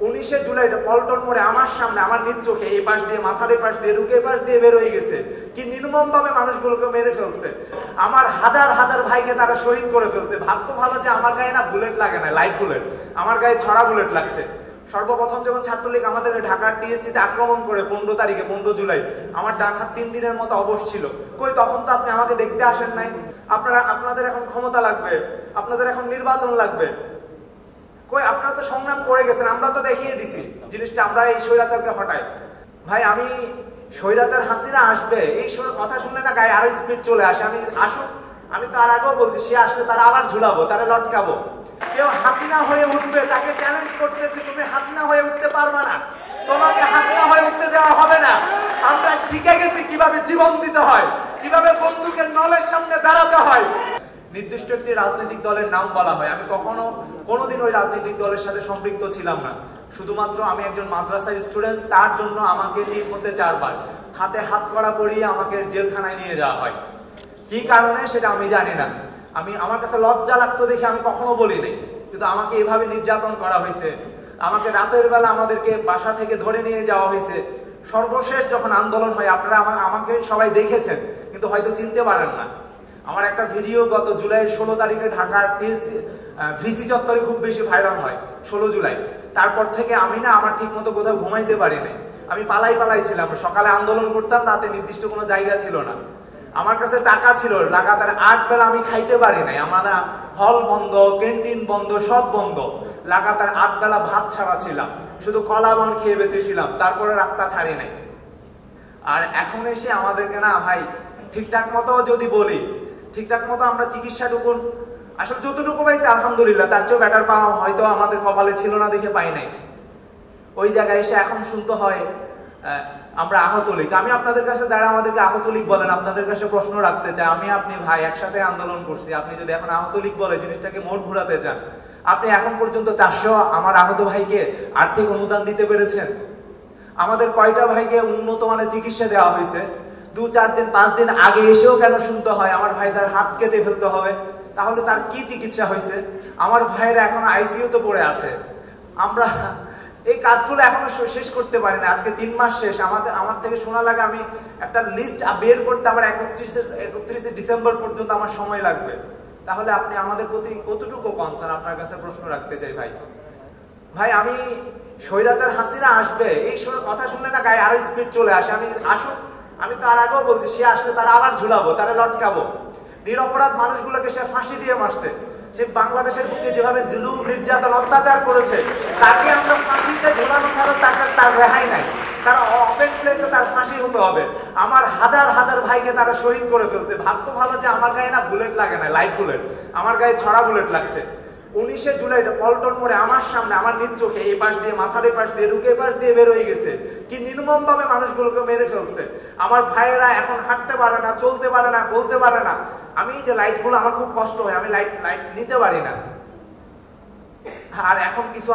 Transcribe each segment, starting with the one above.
19 জুলাই পল্টন মোড়ে আমার সামনে আমার নিজ চোখে এই পাশ দিয়ে মাথার এই পাশ দিয়ে রুকে পাশ দিয়ে বের হয়ে গেছে। কি নির্মম ভাবে মানুষগুলোকে মেরে ফেলছে। আমার হাজার হাজার ভাইকে তারা শহীদ করে ফেলছে। ভাগ্য ভালো যে আমার গায়ে না বুলেট লাগে না, লাইট বুলেট, আমার গায়ে ছড়া বুলেট লাগছে। সর্বপ্রথম যখন ছাত্রলীগ আমাদের ঢাকার টিএসসিতে আক্রমণ করে 15 তারিখে 15 জুলাই আমার ডান হাত 3 দিনের মতো অবশ ছিল। কই তখন তো আপনি আমাকে দেখতে আসেন নাই। আপনাদের এখন ক্ষমতা লাগবে, আপনাদের এখন নির্বাচন লাগবে। কই আপনারা তো সংগ্রাম করে গেছেন, আমরা তো দেখিয়ে দিছি জিনিসটা, আমরা এই স্বৈরাচারকে হটাই। ভাই আমি স্বৈরাচার হাসিনা আসবে এই কথা শুনলে না গায়ে আরো স্পিড চলে আসে। আমি তার আগেও বলছি, সে আসলে তারা আবার ঝুলাবো, তারা লটকাবো। কেউ হাসিনা হয়ে উঠবে তাকে চ্যালেঞ্জ করতেছি, তুমি হাসিনা হয়ে উঠতে পারবা না, তোমাকে হাসিনা হয়ে উঠতে দেওয়া হবে না। আমরা শিখে গেছি কিভাবে জীবন দিতে হয়, কিভাবে বন্দুকের নলের সামনে দাঁড়াতে হয়। নির্দিষ্ট একটি রাজনৈতিক দলের নাম বলা হয়, আমি কোনোদিন ওই রাজনৈতিক দলের সাথে সম্পৃক্ত ছিলাম না। শুধুমাত্র আমি একজন মাদ্রাসার স্টুডেন্ট, তার জন্য আমাকে 3 বার হাতে হাত কড়া পরিয়ে আমাকে জেলখানায় নিয়ে যাওয়া হয়। কি কারণে সেটা আমি জানি না। আমার কাছে লজ্জা লাগতো দেখে আমি কখনো বলি নাই, কিন্তু আমাকে এভাবে নির্যাতন করা হয়েছে। আমাকে রাতের বেলা আমাদেরকে বাসা থেকে ধরে নিয়ে যাওয়া হয়েছে। সর্বশেষ যখন আন্দোলন হয়, আপনারা আমাকে সবাই দেখেছেন কিন্তু হয়তো চিনতে পারেন না। আমার একটা ভিডিও গত জুলাই 16 তারিখে ঢাকার ভিসি চত্বরে খুব বেশি ভাইরাল হয় 16 জুলাই। তারপর থেকে আমি না আমার ঠিক মতো কোথাও ঘুমাইতে পারি নাই। আমি পালাই ছিলাম। সকালে আন্দোলন করতাম, তাতে নির্দিষ্ট কোনো জায়গা ছিল না। আমার কাছে টাকা ছিল, লাগাতার 8 বেলা আমি খাইতে পারি নাই। আমাদের হল বন্ধ, ক্যান্টিন বন্ধ, সব বন্ধ। লাগাতার 8 বেলা ভাত ছাড়া ছিলাম, শুধু কলা বন খেয়ে বেঁচেছিলাম। তারপরে রাস্তা ছাড়ি নাই। আর এখন এসে আমাদেরকে না ভাই ঠিকঠাক মতো যদি বলি, ঠিকঠাক মতো আমরা চিকিৎসাটুকু আসলে যতটুকু পাইছি আলহামদুলিল্লাহ, তার চেয়েও বেটার পাওয়া হয়তো আমাদের কপালে ছিল না দেখে পাই নাই। ওই জায়গায় এসে এখন শুনতে হয় আমরা আহত লীগ। আমি আপনাদের কাছে, যারা আমাদেরকে আহত লীগ বলেন, আপনাদের কাছে প্রশ্ন রাখতে চাই। আপনি ভাই একসাথে আন্দোলন করছি, আপনি যদি এখন আহত লীগ বলে জিনিসটাকে মোড় ঘুরাতে চান, আপনি এখন পর্যন্ত 400 আমার আহত ভাইকে আর্থিক অনুদান দিতে পেরেছেন? আমাদের কয়টা ভাইকে উন্নত মানের চিকিৎসা দেওয়া হয়েছে? 2, 4 দিন 5 দিন আগে এসেও কেন শুনতে হয় আমার ভাই তার হাত কেটে ফেলতে হবে? তাহলে তার কি চিকিৎসা হয়েছে? আমার ভাইয়েরা এখনো আইসিইউতে পড়ে আছে। আমরা এই কাজগুলো এখনো শেষ করতে পারি না। আজকে 3 মাস শেষ। আমার থেকে শোনা লাগে আমি একটা লিস্ট বের করতে আমার 31 ডিসেম্বর পর্যন্ত আমার সময় লাগবে। তাহলে আপনি আমাদের প্রতি কতটুকু কনসার্ন, আপনার কাছে প্রশ্ন রাখতে চাই ভাই। আমি স্বৈরাচার হাসিনা আসবে এই কথা শুনলে না গায়ে আরো স্পিড চলে আসে। আমি তার আগেও বলছি, সে আসলে তারা আবার ঝুলাবো, তারা লটকাবো। নিরপরাধ মানুষগুলোকে সে ফাঁসি দিয়ে মারছে। সে বাংলাদেশের বুকে যেভাবে জুলুম, নির্যাতন, অত্যাচার করেছে, তাকে আমরা ফাঁসিতে ঝুলানো ছাড়া তার রেহাই নাই। তার অপেন প্লেসে তার ফাঁসি হতে হবে। আমার হাজার হাজার ভাইকে তারা শহীদ করে ফেলছে। ভাগ্য ভালো যে আমার গায়ে না বুলেট লাগে না, লাইট বুলেট, আমার গায়ে ছড়া বুলেট লাগছে। 19 জুলাই পল্টন মোড়ে আমার সামনে আমার নিজ চোখে এই পাশ দিয়ে মাথার এই পাশ দিয়ে রুকে পাশ দিয়ে বের হয়ে গেছে। কি নির্মম ভাবে মানুষগুলোকে মেরে ফেলছে। আমার ভাইয়েরা এখন হাঁটতে পারে না, চলতে পারে না, বলতে পারে না। আমি যে লাইটগুলো, আমার খুব কষ্ট হয়, আমি লাইট নিতে পারি না। আর এখন কিছু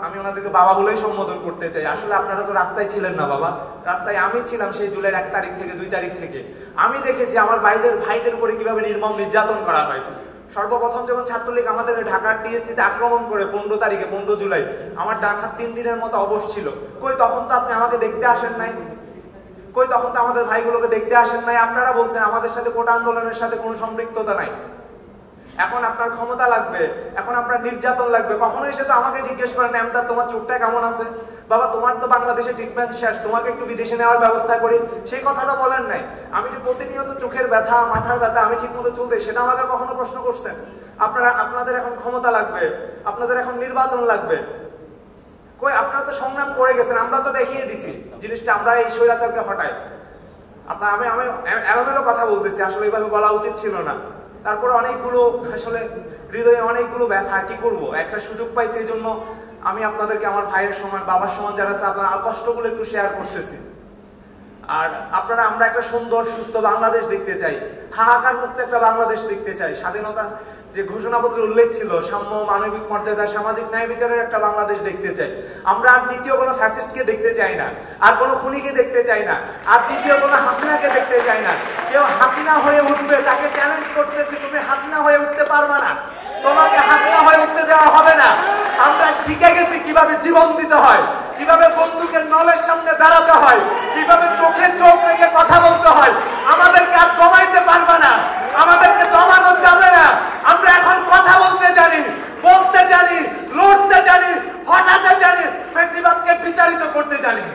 আমি ওনাদেরকে বাবা বলেই সম্বোধন করতে চাই। আসলে আপনারা তো রাস্তায় ছিলেন না বাবা, রাস্তায় আমি ছিলাম সেই জুলাই 1 তারিখ থেকে 2 তারিখ থেকে। আমি দেখেছি আমার ভাইদের উপরে কিভাবে নির্মম নির্যাতন করা হয়। সর্বপ্রথম যখন ছাত্রলীগ আমাদের ঢাকার টিএসসিতে আক্রমণ করে 15 তারিখে 15 জুলাই আমার ডান হাত 3 দিনের মতো অবশ ছিল। কই তখন তো আপনি আমাকে দেখতে আসেন নাই। কই তখন তো আমাদের ভাইগুলোকে দেখতে আসেন নাই। আপনারা বলছেন আমাদের সাথে কোটা আন্দোলনের সাথে কোনো সম্পৃক্ততা নাই। এখন আপনার ক্ষমতা লাগবে, এখন আপনার নির্যাতন লাগবে। কখনো এসে তো আমাকে জিজ্ঞেস করেন এমটা তোমার চোখটা কেমন আছে বাবা, তোমার তো বাংলাদেশে ট্রিটমেন্ট শেষ, তোমাকে একটু বিদেশে নেওয়ার ব্যবস্থা করি, সেই কথাটা বলেন নাই। আমি যে প্রতিনিয়ত চোখের ব্যথা, মাথার ব্যথা, আমি ঠিক মতো চলতে, সেটা আমাকে কখনো প্রশ্ন করছেন? আপনাদের এখন ক্ষমতা লাগবে, আপনাদের এখন নির্বাচন লাগবে। কই আপনারা তো সংগ্রাম করে গেছেন, আমরা তো দেখিয়ে দিছি জিনিসটা, আমরা এই স্বৈরাচারকে হটাই। আমি এলোমেলো কথা বলতেছি, আসলে এইভাবে বলা উচিত ছিল না। তারপরে অনেকগুলো আসলে হৃদয়ে অনেকগুলো ব্যথা, কি করব, একটা সুযোগ পাইছি, এই জন্য আমি আপনাদেরকে আমার ভাইয়ের সমান, বাবার সমান যারা আছে, আপনার কষ্টগুলো একটু শেয়ার করতেছি। আর আমরা একটা সুন্দর সুস্থ বাংলাদেশ দেখতে চাই, হাহাকার মুক্ত একটা বাংলাদেশ দেখতে চাই। স্বাধীনতা যে ঘোষণাপত্রে উল্লেখ ছিল, সাম্য, মানবিক মর্যাদা, সামাজিক ন্যায় বিচারের একটা বাংলাদেশ দেখতে চাই। আমরা আর দ্বিতীয় কোনো ফ্যাসিস্টকে দেখতে চাই না, আর কোনো খুনিকে দেখতে চাই না, আর দ্বিতীয় কোনো হাসিনাকে দেখতে চাই না। কেউ হাসিনা হয়ে উঠবে তাকে চ্যালেঞ্জ করতেছি, তুমি হাসিনা হয়ে উঠতে পারবা না, তোমাকে হাতটা হয়ে উঠতে দেওয়া হবে না। আমরা শিখে গেছি কিভাবে জীবন দিতে হয়, কিভাবে বন্দুকের নলের সামনে দাঁড়াতে হয়, কিভাবে চোখে চোখ রেখে কথা বলতে হয়। আমাদেরকে আর দমাইতে পারবে না, আমাদেরকে দমানো যাবে না। আমরা এখন কথা বলতে জানি, বলতে জানি, লড়তে জানি, হটাতে জানি, ফেসিবাদকে বিতাড়িত করতে জানি।